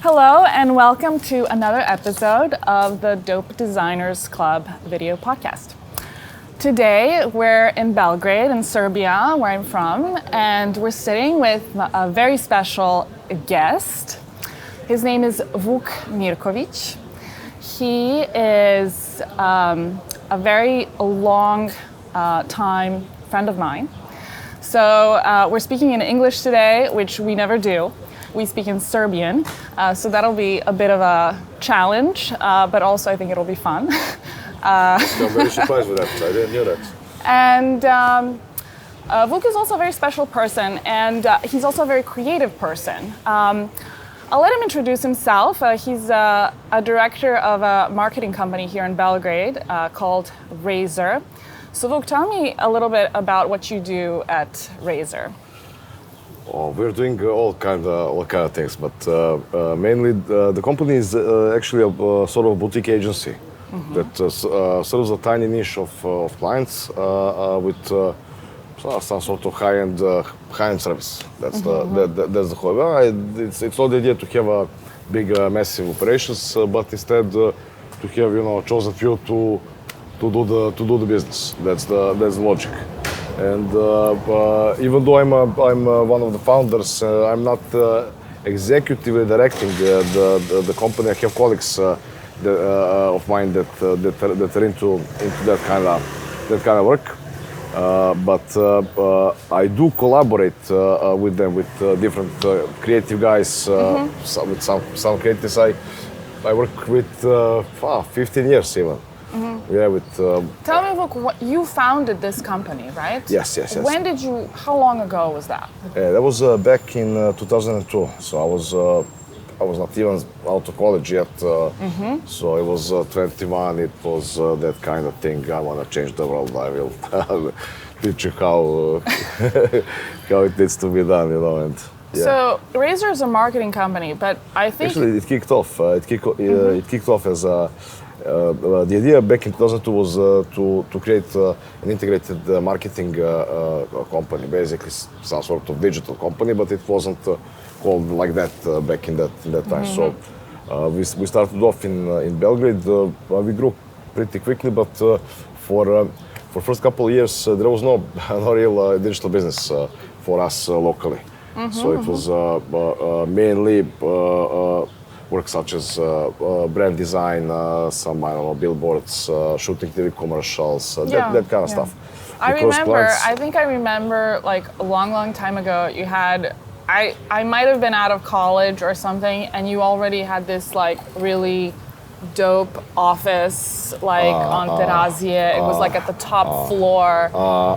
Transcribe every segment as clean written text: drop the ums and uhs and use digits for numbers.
Hello and welcome to another episode of the Dope Designers Club video podcast. Today we're in Belgrade in Serbia, where I'm from, and we're sitting with a very special guest. His name is Vuk Mirkovic. He is a very long time friend of mine. So we're speaking in English today, which we never do. We speak in Serbian, so that'll be a bit of a challenge, but also I think it'll be fun. I'm very surprised with that. I didn't know that. And Vuk is also a very special person, and he's also a very creative person. I'll let him introduce himself. He's a director of a marketing company here in Belgrade called Razor. So Vuk, tell me a little bit about what you do at Razor. Oh, we're doing all kind of things, but mainly the company is actually a sort of boutique agency that serves a tiny niche of clients with some sort of high-end service. That's the whole. It's not the idea to have a big, massive operations, but instead to have chosen few to do the business. That's the logic. And even though I'm one of the founders, I'm not executively directing the company. I have colleagues of mine that are into that kind of work. But I do collaborate with them, with different creative guys. With some creatives I work with 15 years even. Yeah, Tell me, Vuk, you founded this company, right? Yes. When did you? How long ago was that? That was back in 2002. So I was not even out of college yet. So it was 21. It was that kind of thing. I want to change the world. I will teach you how it needs to be done, And yeah. So Razor is a marketing company, but I think actually it kicked off. It kicked off as a. The idea back in 2002 was to create an integrated marketing company, basically some sort of digital company, but it wasn't called like that back in that time. So we started off in Belgrade. We grew pretty quickly, but for first couple of years there was no real digital business for us locally. So it was mainly work such as brand design, some billboards, shooting TV commercials, that kind of stuff. I think I remember like a long time ago you had, I might have been out of college or something, and you already had this like really dope office like on Terazije. It was like at the top floor.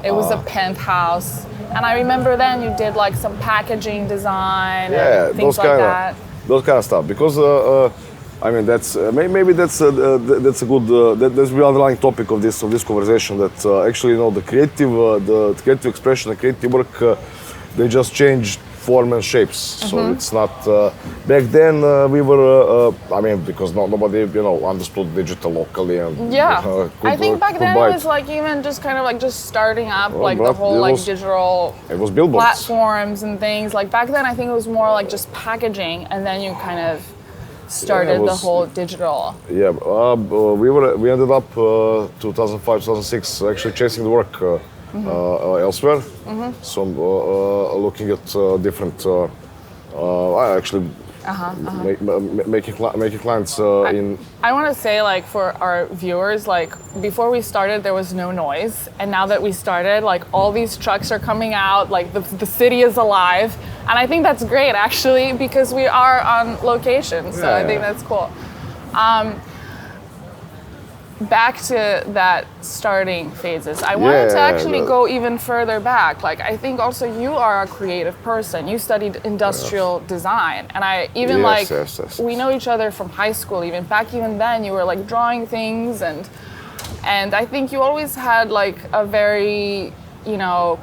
It was a penthouse. And I remember then you did like some packaging design and things like that. Those kind of stuff, because I mean that's maybe that's a good that's the underlying topic of this conversation. That actually the creative expression, the creative work, they just changed form and shapes. So it's not back then we were because nobody understood digital locally and I think back then it was like even just kind of like just starting up like the whole like digital platforms and things. Like back then I think it was more like just packaging, and then you kind of started the whole digital. Yeah, we ended up 2005, 2006 actually chasing the work elsewhere. So looking at different, making clients in. I want to say, like, for our viewers, like before we started there was no noise, and now that we started, like all these trucks are coming out, like the city is alive, and I think that's great actually, because we are on location. So I think that's cool. Back to that starting phases. I wanted to actually go even further back. Like I think also you are a creative person. You studied industrial design, and I even we know each other from high school. Even then you were like drawing things, and I think you always had like a very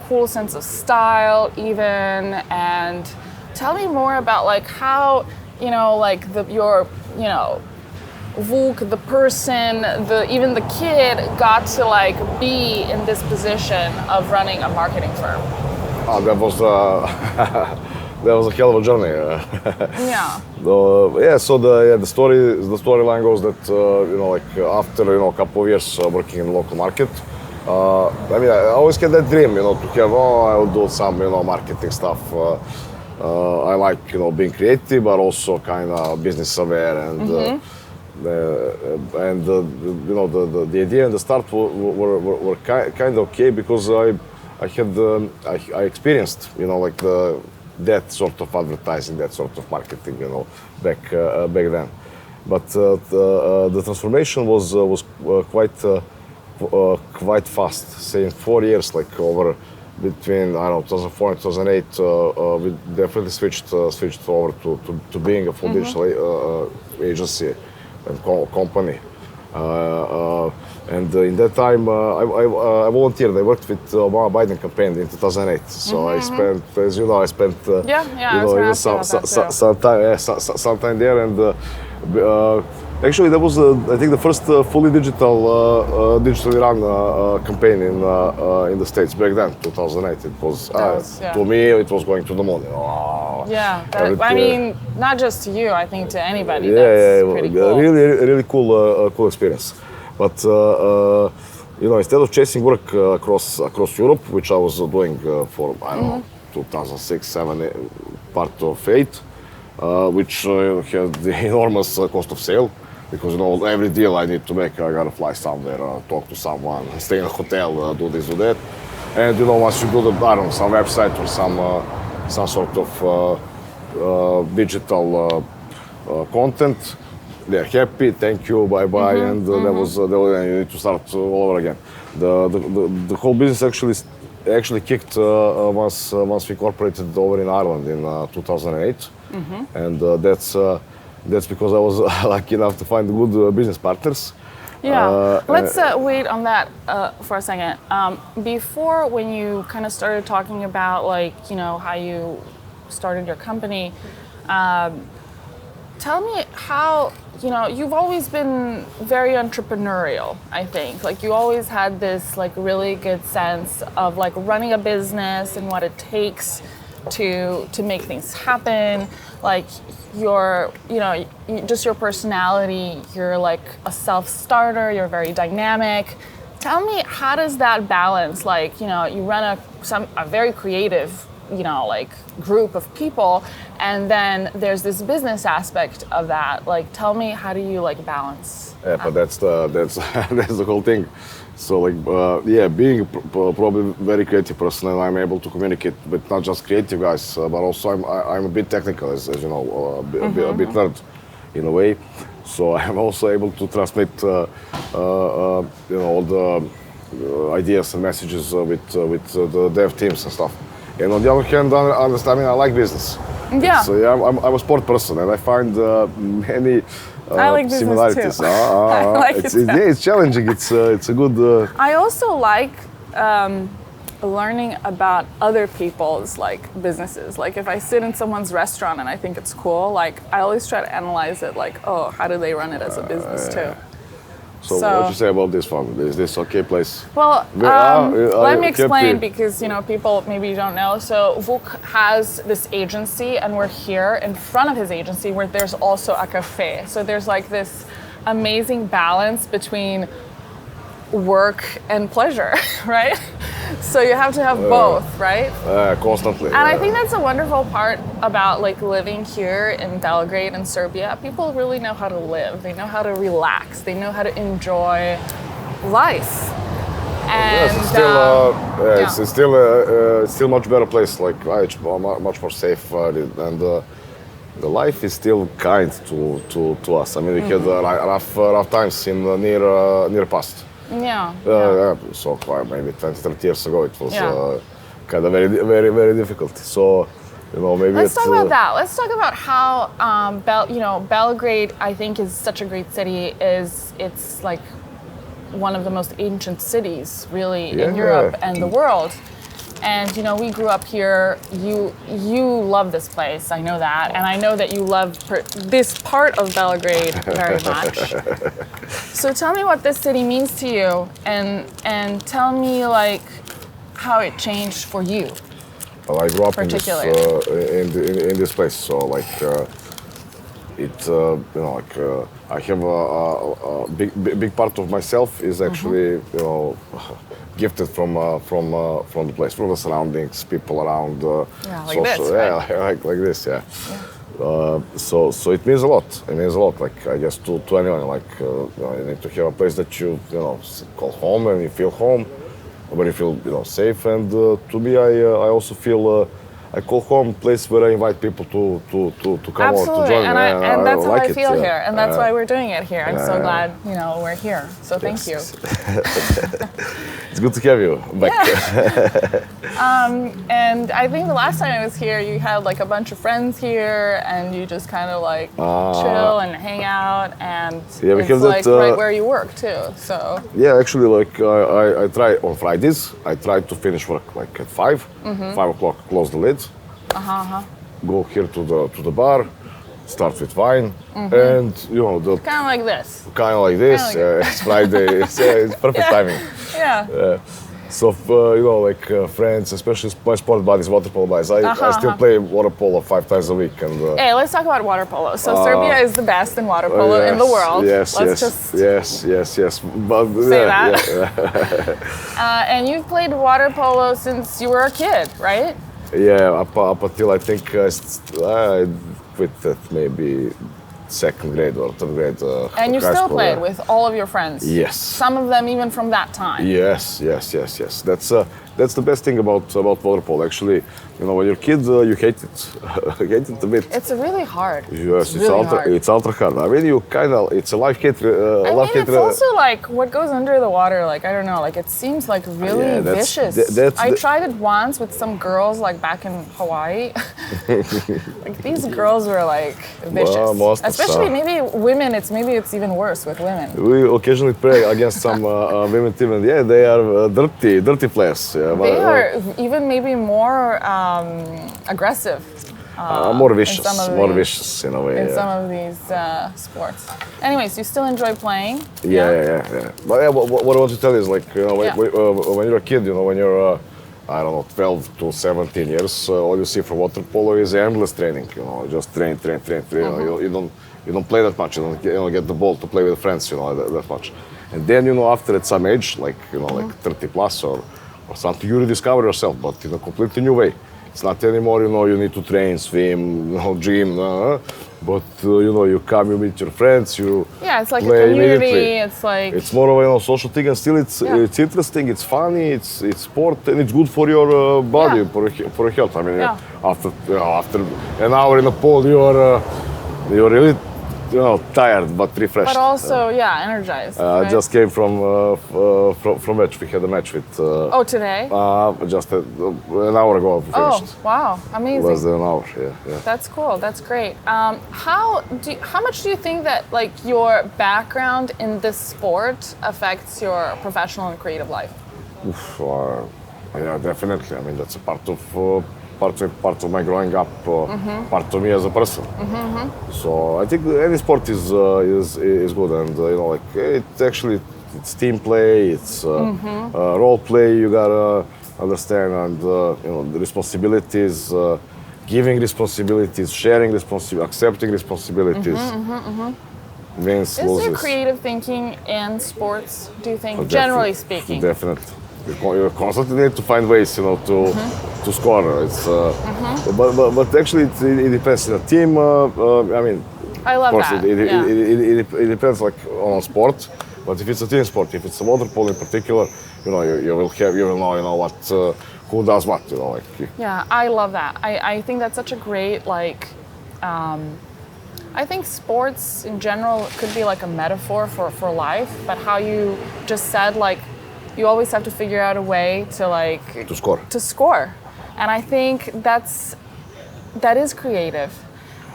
cool sense of style even. And tell me more about like how your Vuk, the person, even the kid, got to like be in this position of running a marketing firm? That was was a hell of a journey. Yeah. So the storyline goes that after a couple of years working in the local market, I always had that dream, to have I will do some marketing stuff. I like being creative, but also kind of business aware and. The idea and the start were kind of okay because I experienced that sort of advertising, that sort of marketing back then. But the transformation was quite fast. Say in 4 years, over between 2004 and 2008, we definitely switched over to being a full digital agency and company. And in that time, I volunteered. I worked with Obama Biden campaign in 2008. So I spent, as you know, some time there. And actually, that was, I think, the first fully digitally run campaign in the States back then, 2008. It was, to me, it was going to the moon. Not just to you, I think to anybody. That's pretty cool. Really cool experience. But instead of chasing work across Europe, which I was doing for 2006, 2007, part of 8, which had the enormous cost of sale, because every deal I need to make, I gotta fly somewhere, talk to someone, stay in a hotel, do this, do that, and once you do some website or some sort of digital content. They're happy, thank you, bye-bye, and that was you need to start all over again. The whole business actually kicked once we incorporated over in Ireland in 2008, and that's because I was lucky enough to find good business partners. Yeah, let's wait on that for a second. Before, when you kind of started talking about how you started your company, tell me how, you've always been very entrepreneurial, I think. You always had this really good sense of running a business and what it takes to make things happen. Just your personality, you're a self-starter, you're very dynamic. Tell me, how does that balance? You run a very creative group of people, and then there's this business aspect of that. Tell me, how do you balance? Yeah, but that's the whole thing. So being probably very creative person, and I'm able to communicate with not just creative guys, but also I'm a bit technical, as you know, a bit nerd in a way. So I'm also able to transmit all the ideas and messages with the dev teams and stuff. And on the other hand, I like business. Yeah. So I'm a sport person, and I find many I like similarities. Too. I like it's challenging. It's a good. I also like learning about other people's businesses. If I sit in someone's restaurant and I think it's cool, I always try to analyze it. How do they run it as a business too? So what do you say about this one? Is this okay place? Well, let me explain, because people maybe don't know. So Vuk has this agency, and we're here in front of his agency where there's also a cafe. So there's this amazing balance between work and pleasure, right? So you have to have both, right? Constantly. And I think that's a wonderful part about living here in Belgrade and Serbia. People really know how to live. They know how to relax. They know how to enjoy life. And yes, it's still much better place. It's much more safe, and the life is still kind to us. I mean, we had rough times in near past. So maybe 20, 30 years ago, it was kind of very, very, very difficult. So, maybe let's talk about that. Let's talk about how Belgrade, I think, is such a great city. It's one of the most ancient cities, really, in Europe and the world. And we grew up here. You love this place. I know that, and I know that you love this part of Belgrade very much. So tell me what this city means to you, and tell me how it changed for you. Well, I grew up in this particularly? in this place, so like I have a big part of myself is actually gifted from the place, from the surroundings, people around. Yeah, like this, right? Yeah, like this, yeah. So it means a lot. It means a lot. Like I guess to anyone, like you need to have a place that you call home and you feel home, where you feel safe. And to me, I also feel I call home a place where I invite people to come over to join and me. and that's how like I it, feel yeah. here, and that's why we're doing it here. I'm so Yeah. glad we're here. So thank you. It's good to have you back. And I think the last time I was here, you had like a bunch of friends here, and you just kind of like chill and hang out, and Yeah, it's because like that, right where you work too. So Yeah, actually, like I try on Fridays. I try to finish work like at 5 o'clock. Close the lid. Go here to the bar. Start with wine, and the kind of like this. kind of like this. Kinda like It's Friday. It's perfect timing. Yeah. So friends, especially my sport buddies, water polo buddies. I still play water polo 5 times a week, and Hey, let's talk about water polo. So Serbia is the best in water polo in the world. Yes, let's just yes. But say that. And you've played water polo since you were a kid, right? Yeah, up until I think I quit at maybe second grade or third grade. And you high still school, played yeah. with all of your friends. Yes. Some of them even from that time. Yes. That's the best thing about water polo. Actually, when you're a kid, you hate it. Hate it a bit. It's really hard. Yes, really hard. it's ultra hard. I mean, it's a life hate. It's also like what goes under the water. Like I don't know. Like it seems like really vicious. I tried it once with some girls like back in Hawaii. Like these girls were like vicious. Especially maybe women. Maybe it's even worse with women. We occasionally play against some women team, and yeah, they are dirty players. Yeah, They are even maybe more aggressive. More vicious, some of more these- vicious in a way. In yeah. some of these sports. Anyways, you still enjoy playing? Yeah. But yeah, what I want to tell you is like when you're a kid, when you're I don't know 12 to 17 years, all you see for water polo is endless training. Just train. You don't play that much. You don't get the ball to play with friends. That much. And then after at some age, like like 30 plus or something, you rediscover yourself, but in a completely new way. It's not anymore, you need to train, swim, gym, but you come, you meet your friends, you it's like a play community. immediately. It's like It's more of a social thing, and still it's interesting, it's funny, it's sport, and it's good for your body, for your health. I mean, after an hour in a pool, you're really tired but refreshed. but also energized. I right? just came from match. We had a match with. Today? Just an hour ago we finished. Oh, wow, amazing. Less than an hour, yeah. That's cool. That's great. How much do you think that like your background in this sport affects your professional and creative life? Yeah, definitely. I mean, that's a part of my growing up, part of me as a person. So I think any sport is good, and it's team play, it's role play. You gotta understand, and the responsibilities, giving responsibilities, sharing responsibilities, accepting responsibilities. Wins, Is there loses. creative thinking in sports, do you think, Oh, generally speaking? Definitely. You constantly need to find ways, to score. It's, but actually, it depends. In a team, I mean, I love of course, that. it depends like on sport. But if it's a team sport, if it's a water polo in particular, you will know what who does what. Yeah, I love that. I think that's such a great I think sports in general could be like a metaphor for life, but how you just said like you always have to figure out a way to score. And I think that is creative.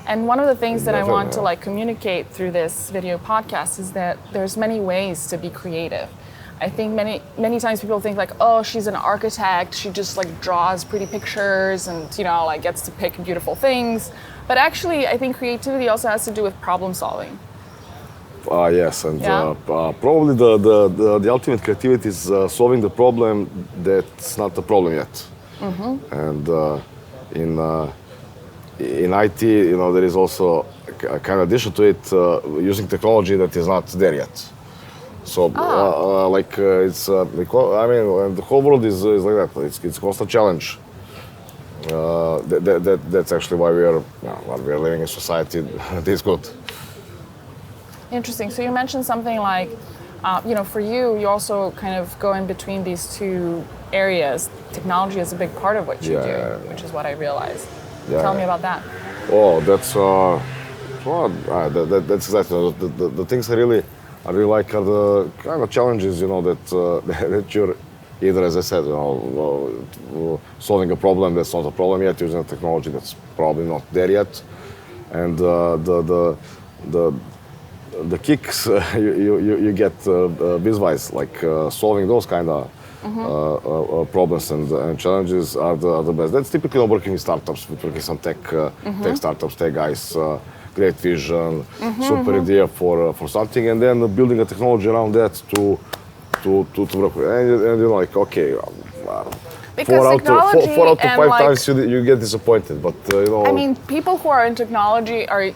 And one of the things that I want to communicate through this video podcast is that there's many ways to be creative. I think many times people think like, oh, she's an architect, she just draws pretty pictures and gets to pick beautiful things. But actually, I think creativity also has to do with problem solving. Yes, and probably the ultimate creativity is solving the problem that's not a problem yet. And in IT, there is also a kind of addition to it, using technology that is not there yet. So, and the whole world is like that. It's a constant challenge. That's actually why we are living in society that is good. Interesting. So you mentioned something like, for you also kind of go in between these two areas. Technology is a big part of what you do, which is what I realized. Tell me about that. Oh, that's that's exactly the things I really like are the kind of challenges, that you're either, as I said, solving a problem that's not a problem yet, using a technology that's probably not there yet, and the kicks you get biz-wise, like solving those kind of problems and challenges are the best. That's typically working in startups, working in some tech startups, tech guys, great vision, super idea for something, and then building a technology around that to work with. And you're like, okay, because four out of five like, times you get disappointed, but I mean, people who are in technology are,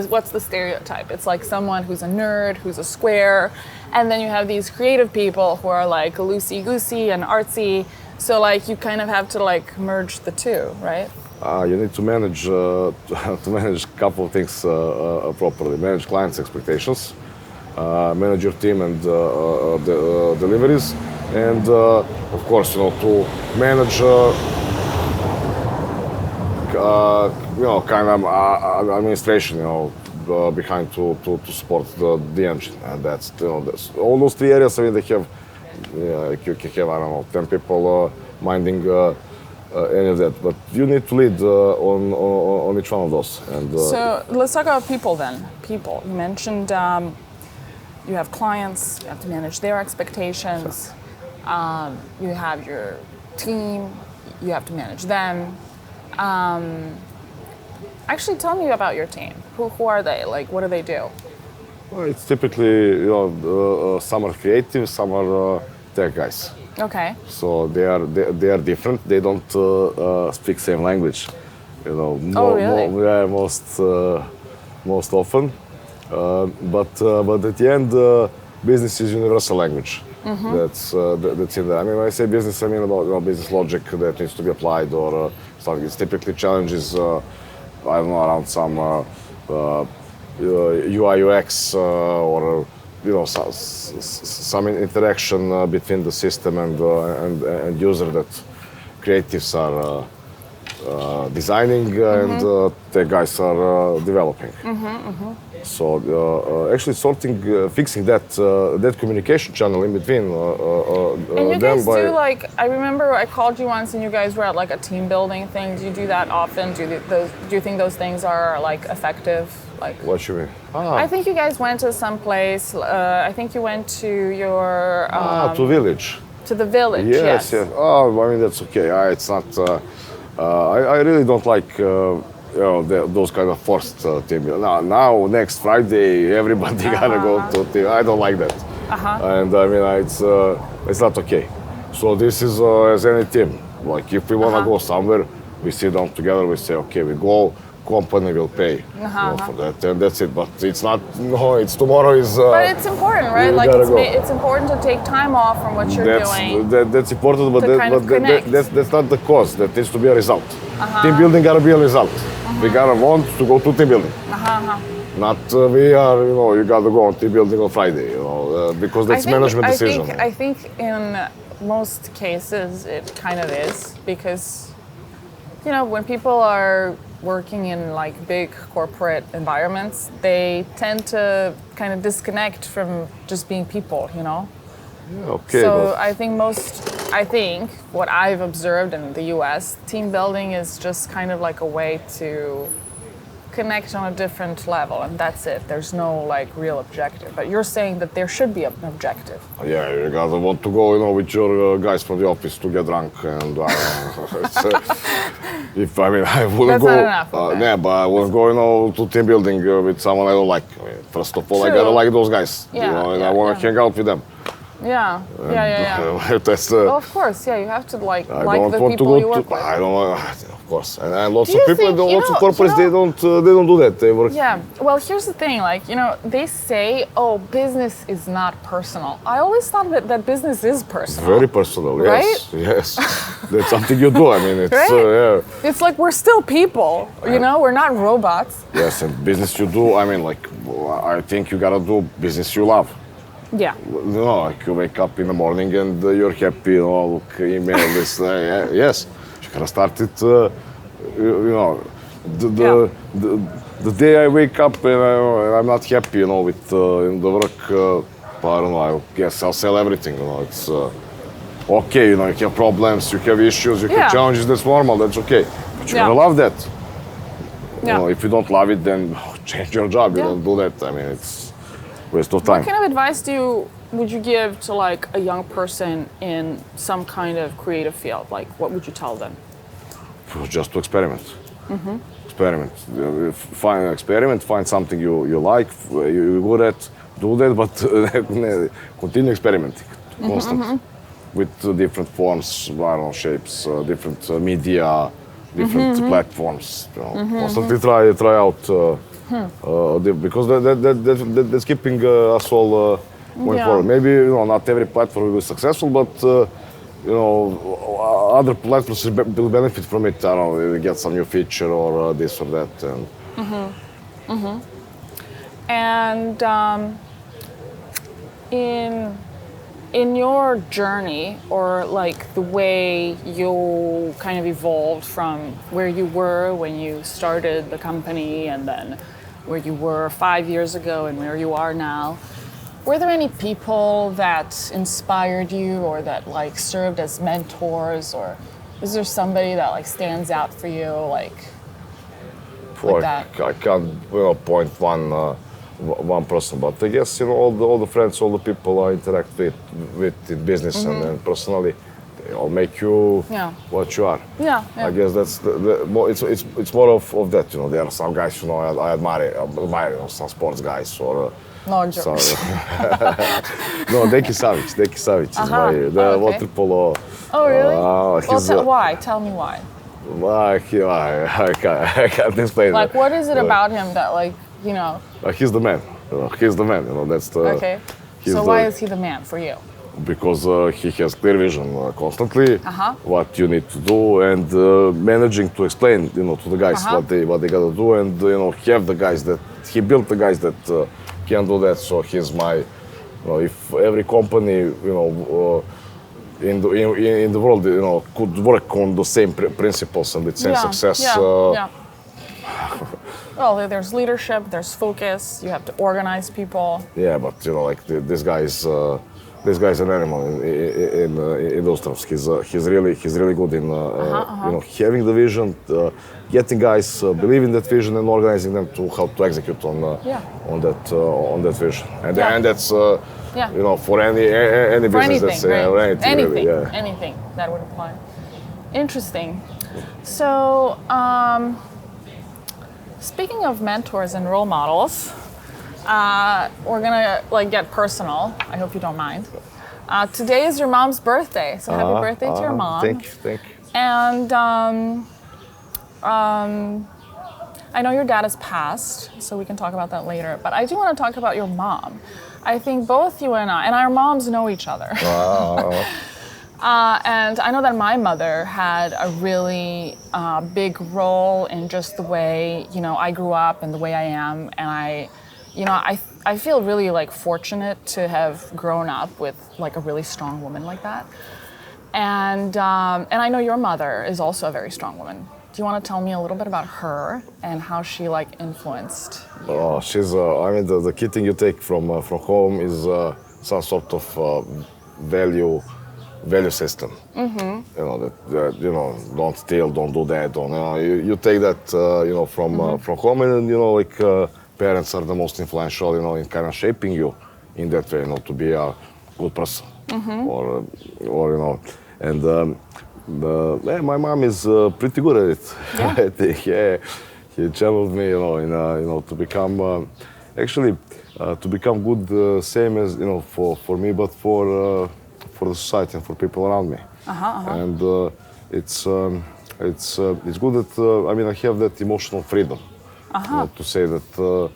what's the stereotype? It's like someone who's a nerd, who's a square, and then you have these creative people who are like loosey-goosey and artsy. So like you kind of have to like merge the two, right? You need to manage a couple of things properly. Manage clients' expectations, manage your team and the deliveries, and of course, to manage kind of administration, behind to support the engine, and that's all those three areas. I mean, they have you can have, I don't know, 10 people minding any of that, but you need to lead on each one of those. And so let's talk about people then. People. You mentioned you have clients. You have to manage their expectations. You have your team. You have to manage them. Actually, tell me about your team. Who are they? Like, what do they do? Well, it's typically, some are creative, some are tech guys. Okay. So they are different. They don't speak same language. Really? Most often. But at the end, business is universal language. That's in there. I mean, when I say business, I mean about business logic that needs to be applied or something. It's typically challenges. I don't know, around some UI UX or some interaction between the system and user that creatives are designing and tech guys are developing. So actually fixing that communication channel in between and you guys do like, I remember I called you once and you guys were at like a team building thing. Do you do that often? Do you think those things are like effective? Like, what you mean? I think you guys went to some place. I think you went to your to village. To the village. Yes. Oh, I mean that's okay. It's not. I really don't like those kind of forced team. Now next Friday everybody gotta go to team. I don't like that. And I mean it's not okay. So this is as any team. Like if we wanna go somewhere, we sit down together. We say okay, we go. Company will pay for that, and that's it. But it's not. No, it's tomorrow. But it's important, right? Like it's important to take time off from what you're doing. That's important, but that's not the cause. That needs to be a result. Team building gotta be a result. We gotta want to go to team building. Not we are. You gotta go on team building on Friday. Because that's management decision. I think in most cases it kind of is because when people are working in like big corporate environments, they tend to kind of disconnect from just being people, Yeah, okay. So I think what I've observed in the US, team building is just kind of like a way to connect on a different level, and that's it. There's no like real objective. But you're saying that there should be an objective. Yeah, you gotta want to go, with your guys from the office to get drunk, and if I wouldn't That's go. Not enough. Yeah, but I wouldn't go, to team building with someone I don't like. First of all, I gotta like those guys, and I wanna hang out with them. Yeah. And, Yeah. that's Well, of course, yeah. You have to like I like don't the want to people go you work to. with. I don't want, of course, and lots Do of you people, think, lots of corporates, they don't do that. They work. Yeah. Well, here's the thing. Like, they say, oh, business is not personal. I always thought that business is personal. Very personal, yes, Right? yes. That's something you do. I mean, it's Right? yeah. It's like we're still people. We're not robots. Yes, and business you do. I mean, like, I think you gotta do business you love. Yeah. Like you wake up in the morning and you're happy. Look, email this. Yes, you gotta start it. The day I wake up and I'm not happy, with in the work. I don't know. I guess I'll sell everything. It's okay. You have problems, you have issues, you have challenges. That's normal. That's okay. But you gotta love that. If you don't love it, then change your job. You don't do that. I mean, it's waste of time. What kind of advice would you give to like a young person in some kind of creative field? Like, what would you tell them? Just to experiment. Experiment. Find something you like, you're good at, do that, but continue experimenting constantly with different forms, shapes, different media, different platforms. Constantly try out because that's keeping us all going forward. Maybe not every platform will be successful, but other platforms will benefit from it. I don't know, get some new feature or this or that. And in your journey, or like the way you kind of evolved from where you were when you started the company, and then where you were 5 years ago and where you are now, were there any people that inspired you or that like served as mentors, or is there somebody that like stands out for you like that? I can't point one person, but I guess all the friends, all the people I interact with in business and personally, they all make you what you are. Yeah. I guess that's it's more of that. There are some guys I admire some sports guys or. No, jokes. No, Deki Savic is the water polo. Oh, really? Why? Tell me why. I can't explain. Like, what is it about him that, He's the man. He's the man. That's the. Okay. So why is he the man for you? Because he has clear vision constantly, what you need to do, and managing to explain, to the guys what they gotta do, and have the guys that he built, the guys that can do that. So he's my. If every company, in the world, could work on the same principles and with same success. Well, there's leadership, there's focus. You have to organize people. Yeah, but this guy's an animal in those terms. He's really good in having the vision, getting guys believing that vision and organizing them to how to execute on that vision. And that's for any business. Anything that would apply. Interesting. So, speaking of mentors and role models, we're gonna get personal. I hope you don't mind. Today is your mom's birthday, so happy birthday to your mom. Thank you. And I know your dad has passed, so we can talk about that later. But I do want to talk about your mom. I think both you and our moms know each other. And I know that my mother had a really big role in just the way I grew up and the way I am, and I feel really fortunate to have grown up with a really strong woman like that. And I know your mother is also a very strong woman. Do you want to tell me a little bit about her and how she influenced you? Oh, she's. The key thing you take from home is some sort of value system. Don't steal, don't do that. You take that from home, and parents are the most influential in kind of shaping you in that way, to be a good person, or and my mom is pretty good at it. I think, he channeled me, to become actually to become good, same as for me, but for the society and for people around me. And it's good that I mean I have that emotional freedom to say that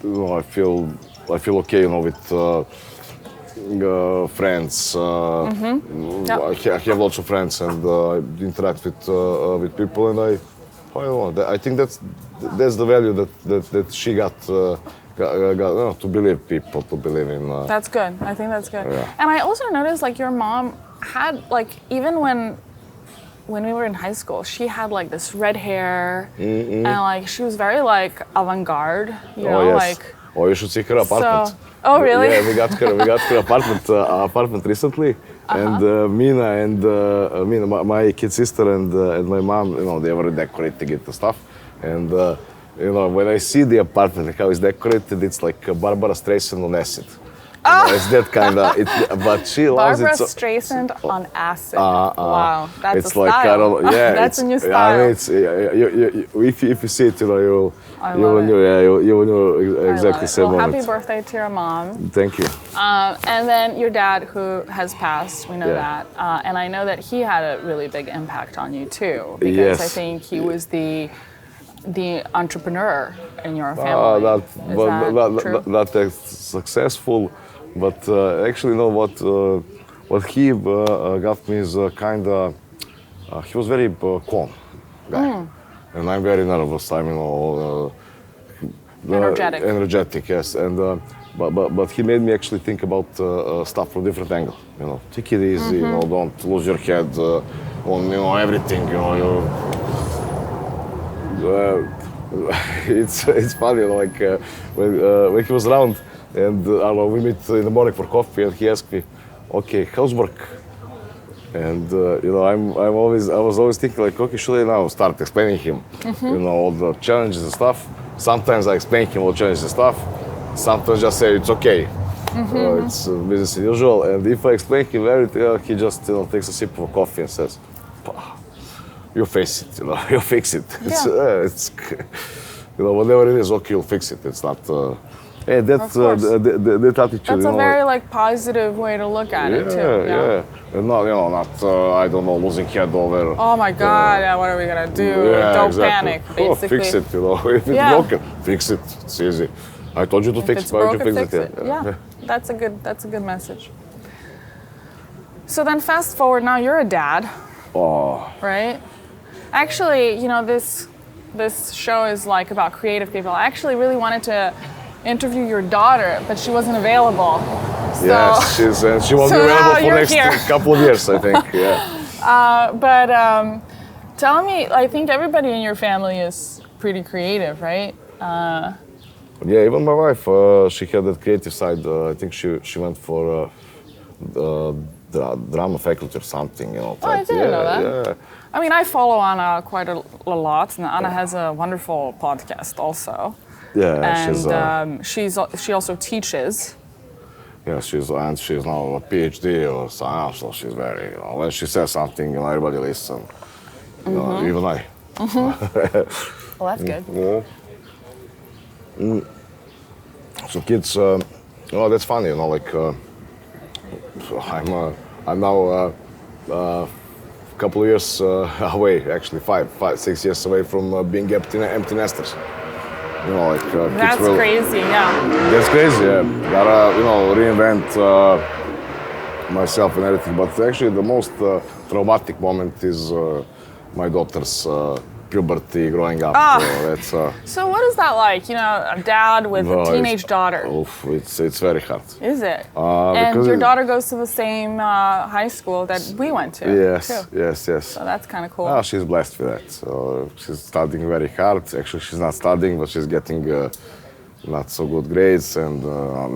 I feel okay, with friends. I have lots of friends, and I interact with people, and I don't know. I think that's the value that she got to believe people, to believe in. That's good. I think that's good. Yeah. And I also noticed like your mom had like even when we were in high school, she had like this red hair, and like she was very like avant-garde, Yes. like. Oh, you should see her apartment. So, oh really? Yeah, we got her apartment recently, and Mina, my kid sister, and my mom, they were decorating it and stuff, and when I see the apartment and how it's decorated, it's like Barbara Streisand on acid. It's that kind of. But she loves Barbara it. So, Streisand on acid. Wow, that's it's a like style. That's a new style. I mean, it's if you see it, you will know exactly same Well, moment. happy birthday to your mom. Thank you. And then your dad, who has passed, we know Yeah. that, and I know that he had a really big impact on you too, because I Yes. think he was the entrepreneur in your family. That's successful, but actually, what he got me is kind of. He was very calm guy, and I'm very nervous. I'm Energetic. Energetic, yes, and but he made me actually think about stuff from different angle. Take it easy. Don't lose your head on everything. It's funny, like when he was around, and we meet in the morning for coffee, and he asked me, "Okay, how's work?" And I was always thinking like, okay, should I now start explaining him, all the challenges and stuff? Sometimes I explain him all the challenges and stuff. Sometimes just say it's okay, it's business as usual. And if I explain him everything, he just takes a sip of coffee and says, "You face it, you fix it." Yeah. It's whatever it is, okay, you'll fix it. It's not. That's that attitude. That's a very like positive way to look at it too. Yeah. And not I don't know, losing head over. Oh my God! What are we gonna do? Don't exactly. panic. Basically. Fix it. If it's broken, fix it. It's easy. I told you to If fix it's it. Why don't broken, you fix fix it. Yeah, that's a good message. So then, fast forward. Now you're a dad. Oh. Right? Actually, this show is like about creative people. I actually really wanted to interview your daughter, but she wasn't available. So, Yes, she won't be available for you're next here. couple of years, I think. Yeah. But tell me, I think everybody in your family is pretty creative, right? Yeah, even my wife, she had that creative side. I think she went for the drama faculty or something. I didn't know that. Yeah. I mean, I follow Anna quite a lot, and Anna has a wonderful podcast also. Yeah, And she also teaches. Yeah, she's now a PhD or something else, so she's very, when she says something, everybody listens. Even I. Well, that's good. So kids, that's funny, I'm now a couple of years away, actually 6 years away from being empty nesters. That's kids crazy, yeah. That's crazy, yeah. Gotta, reinvent myself and everything. But actually, the most traumatic moment is my daughter's puberty, growing up. So what is that like? A dad with a teenage daughter. Oof, it's very hard. Is it? And your daughter goes to the same high school that we went to. Yes, too. yes. So that's kind of cool. Oh, she's blessed with that. So she's studying very hard. Actually, she's not studying, but she's getting not so good grades. And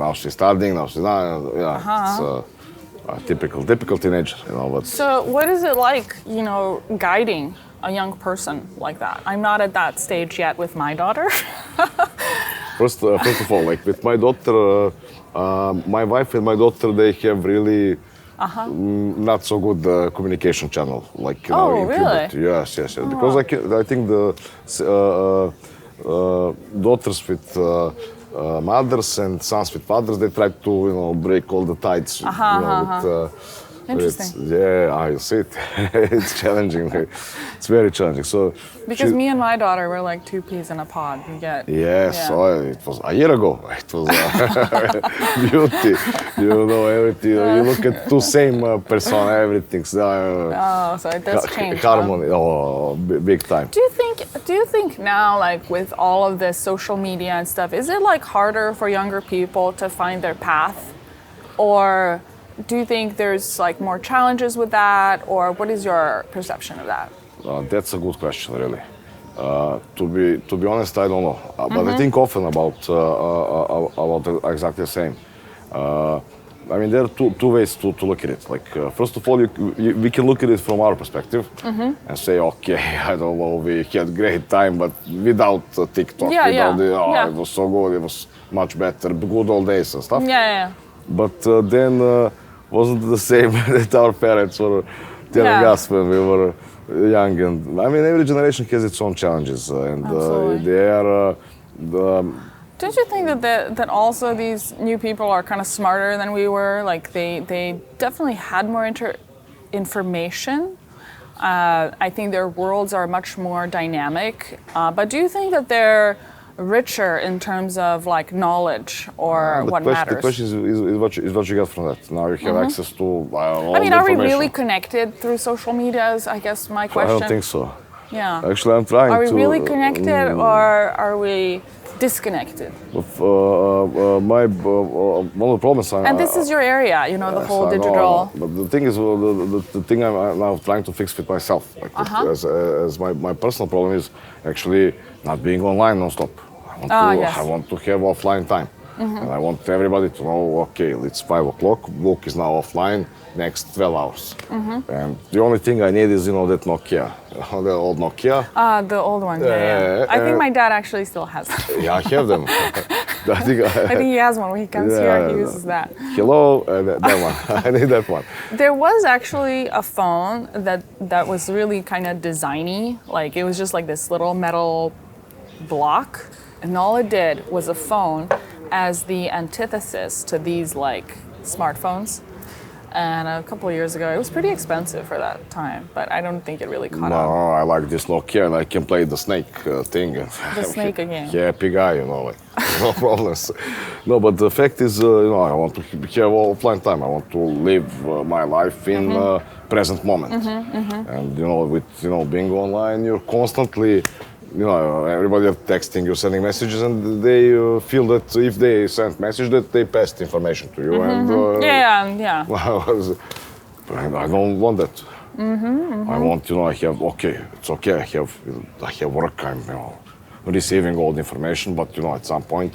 now she's studying. Now she's not. It's a typical teenager. But so what is it like? Guiding a young person like that. I'm not at that stage yet with my daughter. First of all, like with my daughter, my wife and my daughter, they have really not so good communication channel. Like in really? puberty. Yes. Because I think the daughters with mothers and sons with fathers. They try to break all the ties. Interesting. I see it. It's challenging. It's very challenging. So because me and my daughter were like two peas in a pod. We get yes. It was a year ago. It was beauty. Everything. You look at two same persona. Everything's so it does change. Harmony. Big time. Do you think now, like with all of this social media and stuff, is it like harder for younger people to find their path, or do you think there's like more challenges with that, or what is your perception of that? That's a good question, really. To be honest, I don't know, but I think often about exactly the same. I mean, there are two ways to look at it. Like, first of all, we can look at it from our perspective and say, okay, I don't know, we had great time, but without TikTok, it was so good, it was much better, good old days and stuff. But then wasn't the same that our parents were telling us when we were young. And I mean, every generation has its own challenges, and they are. Don't you think that also these new people are kind of smarter than we were? Like they definitely had more information. I think their worlds are much more dynamic. But do you think that they're richer in terms of like knowledge or what matters? The question is what you get from that. Now you have access to all I mean, the are we information. really connected through social media is, I guess, my question. I don't think so. Yeah. Actually, I'm trying to... Are we really connected or are we disconnected? One of the problems... And this is your area, the whole digital... But the thing is, the thing I'm now trying to fix with myself, like as my personal problem is actually not being online non-stop. I want to have offline time. And I want everybody to know, okay, it's 5 o'clock, Vuk is now offline, next 12 hours. And the only thing I need is, that Nokia, the old Nokia. The old one, I think my dad actually still has them. Yeah, I have them. I think he has one. When he comes here, he uses that. Hello, that one. I need that one. There was actually a phone that was really kind of designy. Like, it was just like this little metal block. And all it did was a phone as the antithesis to these like smartphones. And a couple of years ago, it was pretty expensive for that time, but I don't think it really caught on. No, I like this Nokia, and I can play the snake thing. The snake again. Happy guy, like no problems. No, but the fact is, I want to have offline time. I want to live my life in present moment. And with being online, you're constantly. Everybody are texting you, sending messages, and they feel that if they send message, that they passed information to you. And I don't want that. I want, I have it's okay. I have work. I'm, receiving all the information, but at some point,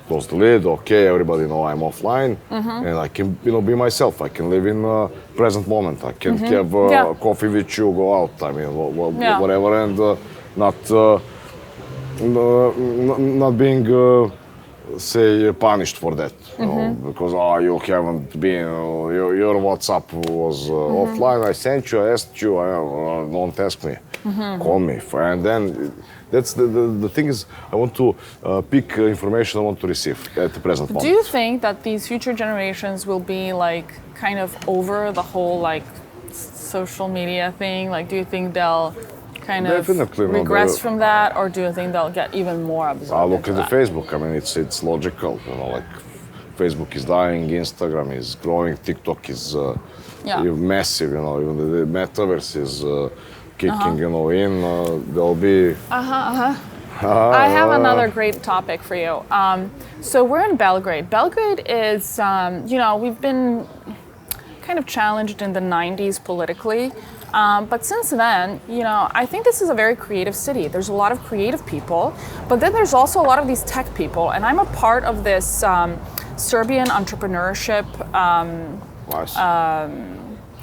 close the lid. Okay, everybody know I'm offline, and I can, be myself. I can live in present moment. I can have coffee with you, go out. I mean, whatever, and. Not being, say, punished for that, because you haven't been, your WhatsApp was offline. I sent you, I asked you, don't ask me, call me, and then that's the thing is, I want to pick information I want to receive at the present moment. Do you think that these future generations will be like kind of over the whole like social media thing? Like, do you think they'll kind of regress from that, or do you think they'll get even more absorbed? I look at the Facebook. I mean, it's logical. Like Facebook is dying, Instagram is growing, TikTok is massive. Even the metaverse is kicking. In. There'll be. I have another great topic for you. So we're in Belgrade. Belgrade is, we've been kind of challenged in the 90s politically. But since then, I think this is a very creative city. There's a lot of creative people, but then there's also a lot of these tech people. And I'm a part of this Serbian entrepreneurship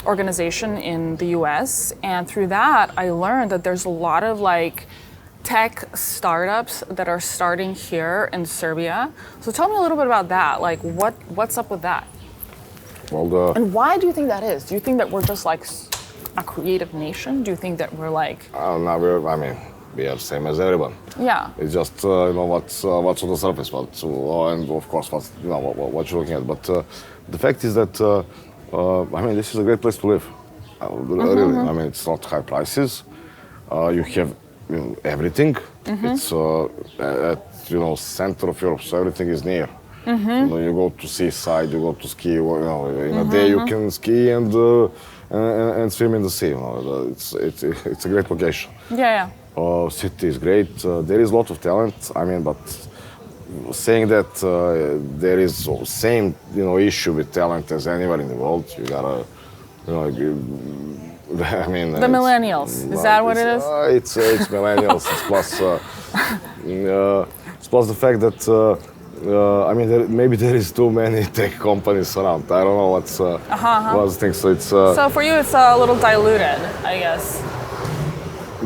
organization in the US. And through that, I learned that there's a lot of like tech startups that are starting here in Serbia. So tell me a little bit about that. Like, what's up with that? Well, and why do you think that is? Do you think that we're just like a creative nation? Do you think that we're like... we are same as everyone. Yeah. It's just what's on the surface, and of course what you're looking at. But the fact is that I mean, this is a great place to live. Really, I mean, it's not high prices. You have everything. It's at center of Europe, so everything is near. You go to seaside, you go to ski. In a day you can ski and swim in the sea. It's a great location. Yeah. City is great. There is a lot of talent. I mean, but saying that there is same issue with talent as anywhere in the world, you gotta I mean the millennials, is that what it is? It's millennials. It's plus the fact that I mean maybe there is too many tech companies around. I don't know what's the thing. So it's so for you it's a little diluted, I guess. I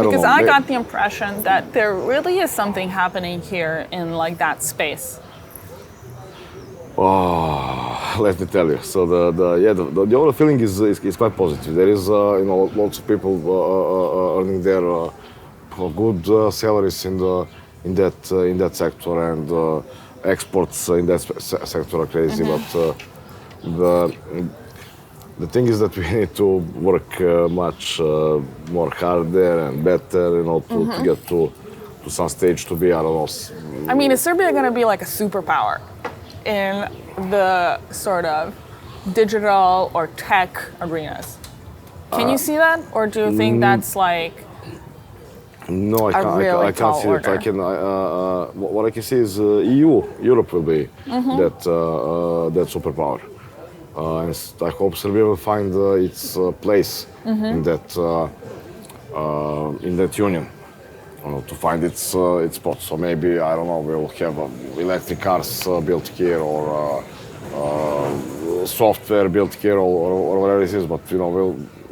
don't know. Because I got the impression that there really is something happening here in like that space. Oh, let me tell you. So the overall feeling is quite positive. There is lots of people earning their good salaries in that sector, and exports in that sector are crazy. But the thing is that we need to work much more harder and better, to get to some stage to be, I don't know. I mean, is Serbia going to be like a superpower in the sort of digital or tech arenas? Can you see that, or do you think that's like no, I can't see it. What I can see is Europe will be that superpower. And I hope Serbia will find its place in that union, to find its spot. So maybe, I don't know, we'll have electric cars built here, or software built here, or whatever it is. But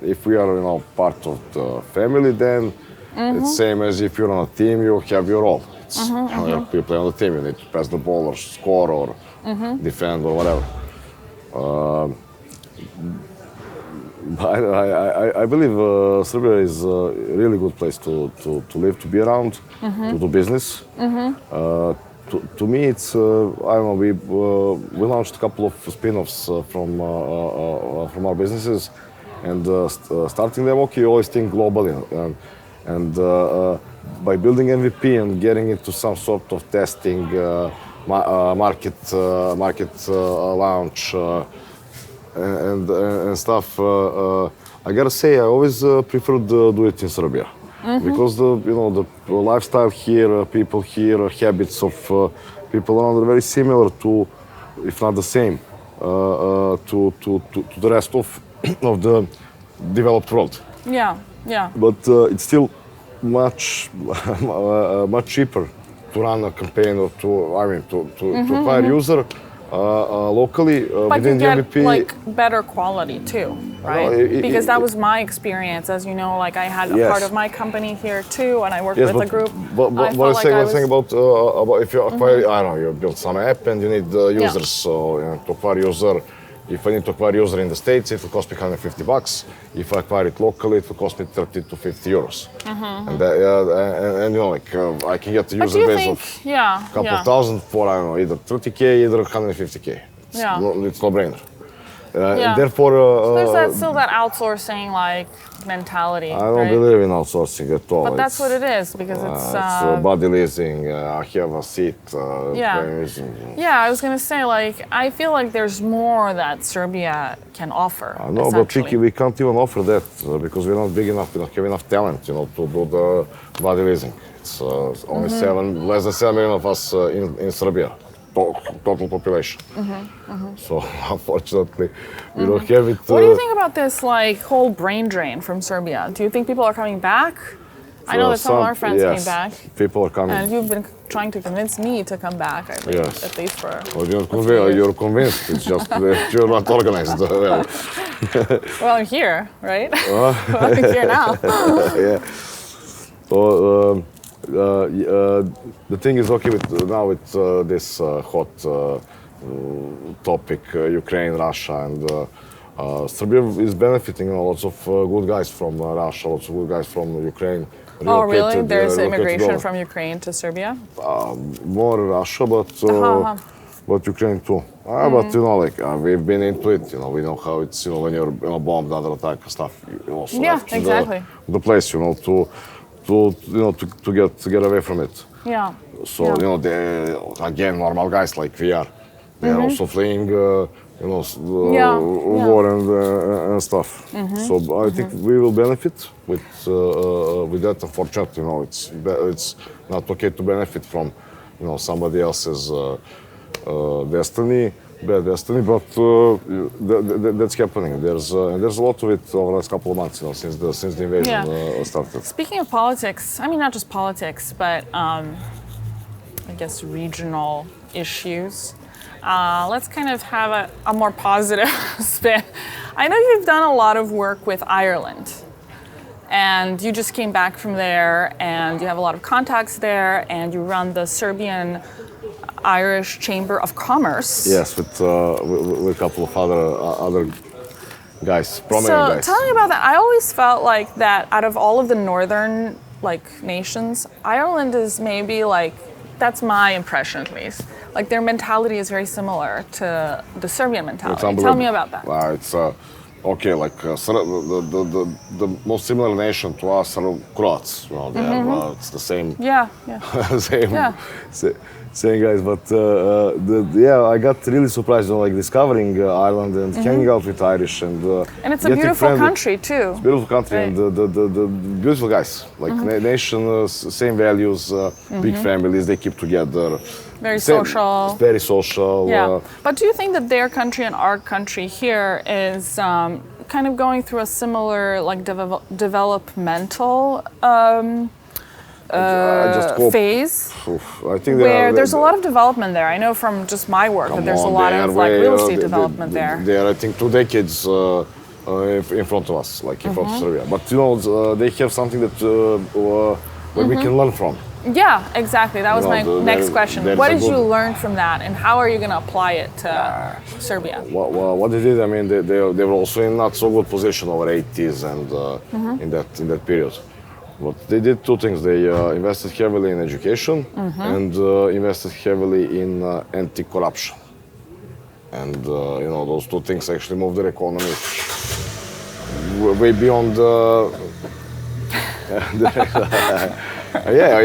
if we are part of the family, then it's same as if you're on a team, you have your role. You play on the team, you need to pass the ball or score or defend or whatever. I believe Serbia is a really good place to live, to be around, to do business. To me, it's I don't know. We launched a couple of spin-offs from our businesses, and starting them. Okay, you always think globally, and by building MVP and getting into some sort of testing. Market launch and stuff. I gotta say, I always preferred do it in Serbia because the lifestyle here, people here, habits of people around are very similar to, if not the same, to the rest of the developed world. Yeah. But it's still much cheaper to run a campaign, or to acquire user locally within the MVP. But you get like better quality too, right? Because that was my experience. As you know, like I had a part of my company here too, and I worked with a group. But what I'm saying about if you acquire, I don't know, you build some app and you need users. So to acquire user, if I need to acquire user in the States, it will cost me $150. If I acquire it locally, it will cost me 30 to 50 euros. And I can get the user base of a couple of thousand for, I don't know, either 30K, either 150K. It's no-brainer. And therefore, so there's still that outsourcing mentality. I don't believe in outsourcing at all. But that's what it is, because it's body leasing. I have a seat. I was gonna say, I feel like there's more that Serbia can offer. No, but we can't even offer that because we're not big enough. We don't have enough talent, to do the body leasing. It's only less than 7 million of us in Serbia. Total population. So unfortunately, we don't have it. What do you think about this whole brain drain from Serbia? Do you think people are coming back? I know that some of our friends came back. People are coming. And you've been trying to convince me to come back, at least for. Well, you're convinced. It's just that you're not organized well. Well, I'm here, right? I'm here now. So. The thing is, okay, with this hot topic, Ukraine, Russia, and Serbia is benefiting. Lots of good guys from Russia, lots of good guys from Ukraine Oh, really? relocated, There's relocated immigration over. from Ukraine to Serbia? More Russia, but Ukraine too. But we've been into it. We know how it's. When you're bombed under attack and stuff, you also Yeah, have to exactly. the place. To get away from it. Yeah. So yeah. they again normal guys like we are. They are also fleeing. War and stuff. So I think we will benefit with that. Unfortunately, it's not okay to benefit from somebody else's bad destiny, but that's happening. There's a lot of it over the last couple of months, since the invasion started. Speaking of politics, I mean not just politics, but I guess regional issues. Let's kind of have a more positive spin. I know you've done a lot of work with Ireland, and you just came back from there, and you have a lot of contacts there, and you run the Serbian Irish Chamber of Commerce. Yes, with a couple of other guys, prominent guys. So tell me about that. I always felt like that out of all of the northern nations, Ireland is maybe that's my impression at least. Their mentality is very similar to the Serbian mentality. Tell me about that. It's okay. The most similar nation to us are Croats. It's the same. Yeah. same. Yeah. Same guys, but I got really surprised, discovering Ireland and hanging out with Irish and it's a beautiful country too. It's a beautiful country, right. And the beautiful guys, nation, same values, big families, they keep together. Very social. Very social. Yeah. But do you think that their country and our country here is kind of going through a similar developmental phase? I think where there's a lot of development there. I know from just my work that there's a lot of real estate development there. They are, I think, 2 decades in front of us, in front of Serbia. But they have something that where we can learn from. Yeah, exactly. That was my next question. What did you learn from that, and how are you going to apply it to Serbia? What they did, I mean, they were also in not so good position over 80s and in that period. But they did 2 things. They invested heavily in education and invested heavily in anti-corruption. And those 2 things actually moved their economy way beyond.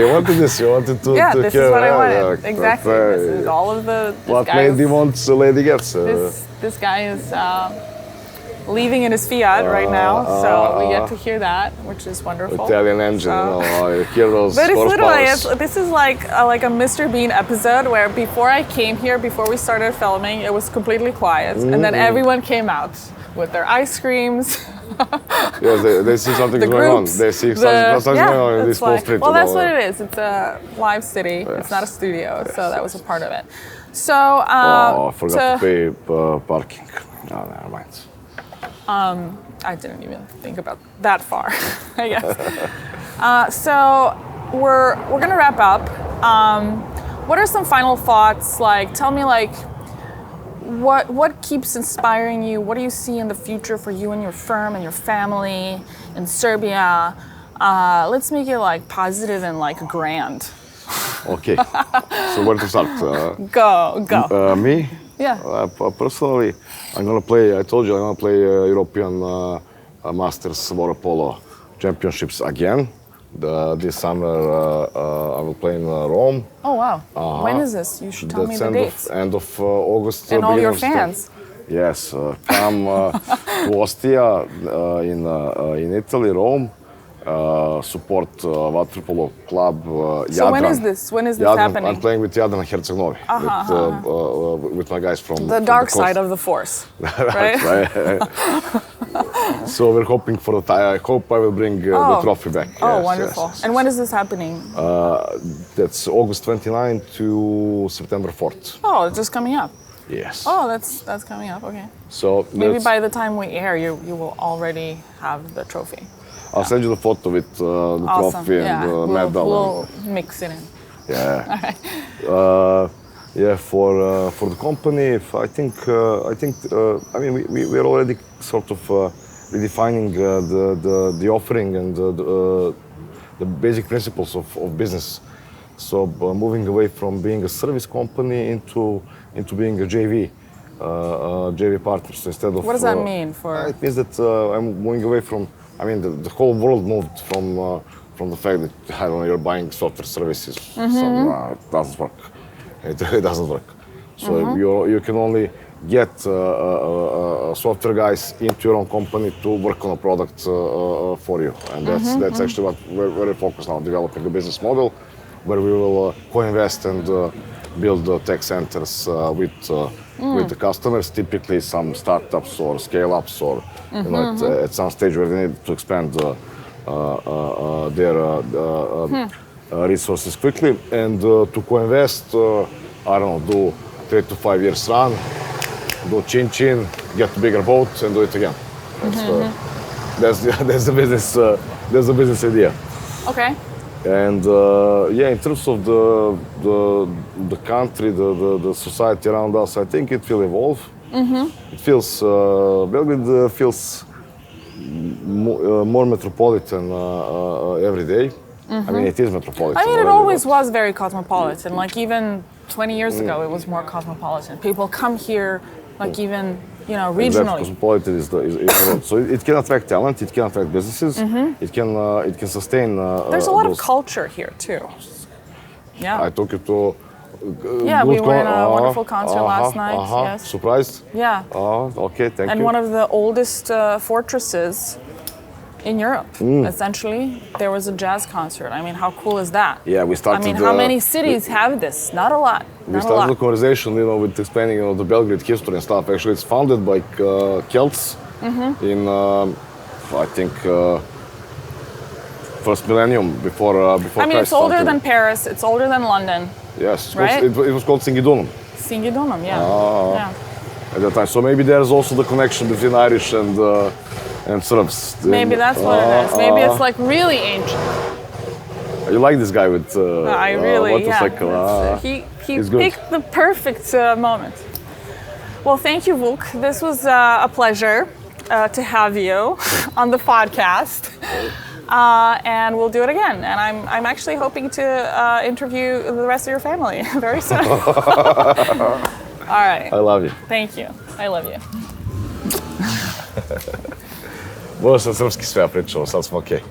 You wanted this. You wanted to. Yeah, this is what I wanted. Exactly. This is all of the. What lady wants, a lady gets. This guy is leaving in his Fiat right now, so we get to hear that, which is wonderful. Italian engine, hear those. But it's literally, this is like a Mr. Bean episode where before I came here, before we started filming, it was completely quiet, and then everyone came out with their ice creams. Yes, they see something going on. They see something going on in this whole street. Well, that's what it is. It's a live city. Yes. It's not a studio, so that was a part of it. So, I forgot to pay parking. No, never mind. I didn't even think about that far, I guess. So we're gonna wrap up. What are some final thoughts? Tell me what keeps inspiring you? What do you see in the future for you and your firm and your family in Serbia? Let's make it positive and grand. Okay. So where to start? Go. Me? Yeah. Personally, I'm gonna play. I told you I'm gonna play European Masters Water Polo Championships again. This summer I will play in Rome. Oh wow! When is this? You should tell me the dates. End of August. And all your fans. Yes, come to Ostia in Italy, Rome. Support water polo club Jadran. So when is this? When is this happening? I'm playing with Jadran Herceg-Novi, with my guys from the dark side of the force, right? So we're hoping for I hope I will bring the trophy back. Oh, yes, wonderful! Yes. And when is this happening? That's August 29 to September 4th. Oh, it's just coming up. Yes. Oh, that's coming up. Okay. So maybe by the time we air, you will already have the trophy. I'll send you the photo with the trophy and the medal. We'll mix it in. Yeah. All right. For the company, I think I mean we're already sort of redefining the offering and the basic principles of business. So moving away from being a service company into being a JV partner. So instead of What does that mean for? it means that I'm moving away from. I mean, the whole world moved from the fact that I don't know, you're buying software services. So, it doesn't work. It doesn't work. So you can only get software guys into your own company to work on a product for you, and that's actually what we're very focused on, developing a business model where we will co-invest and build tech centers with the customers, typically some startups or scale-ups, or you know, at some stage where they need to expand their resources quickly, and to co-invest, I don't know, do 3 to 5 years run, do chin, get a bigger boat, and do it again. That's the business idea. Okay. And in terms of the country, the society around us, I think it will evolve. It feels Belgrade feels more metropolitan every day. I mean, it is metropolitan. I mean, it always was very cosmopolitan. Like even 20 years ago, it was more cosmopolitan. People come here, like even regionally. Exactly. Cosmopolitan is the word. So it can attract talent, it can attract businesses, it can sustain. There's a lot of culture here too. Yeah. I took you to. We were in a wonderful concert last night. Yes. Surprised? Yeah. Okay, thank you. And one of the oldest fortresses in Europe, essentially, there was a jazz concert. I mean, how cool is that? Yeah, we started. I mean, how many cities have this? Not a lot. We started the conversation, with explaining, the Belgrade history and stuff. Actually, it's founded by Celts in, I think, first millennium before I mean, Christ. it's older than Paris. It's older than London. Yes, right? it was called Singidunum. Singidunum, yeah. Yeah. At that time, so maybe there's also the connection between Irish and Serbs. Maybe that's what it is. Maybe it's like really ancient. You like this guy with I really, motorcycle? He picked the perfect moment. Well, thank you, Vuk. This was a pleasure to have you on the podcast. And we'll do it again. And I'm actually hoping to interview the rest of your family very soon. All right. I love you. Thank you. I love you. Možda sam srpski sve pričao, sad smo okej.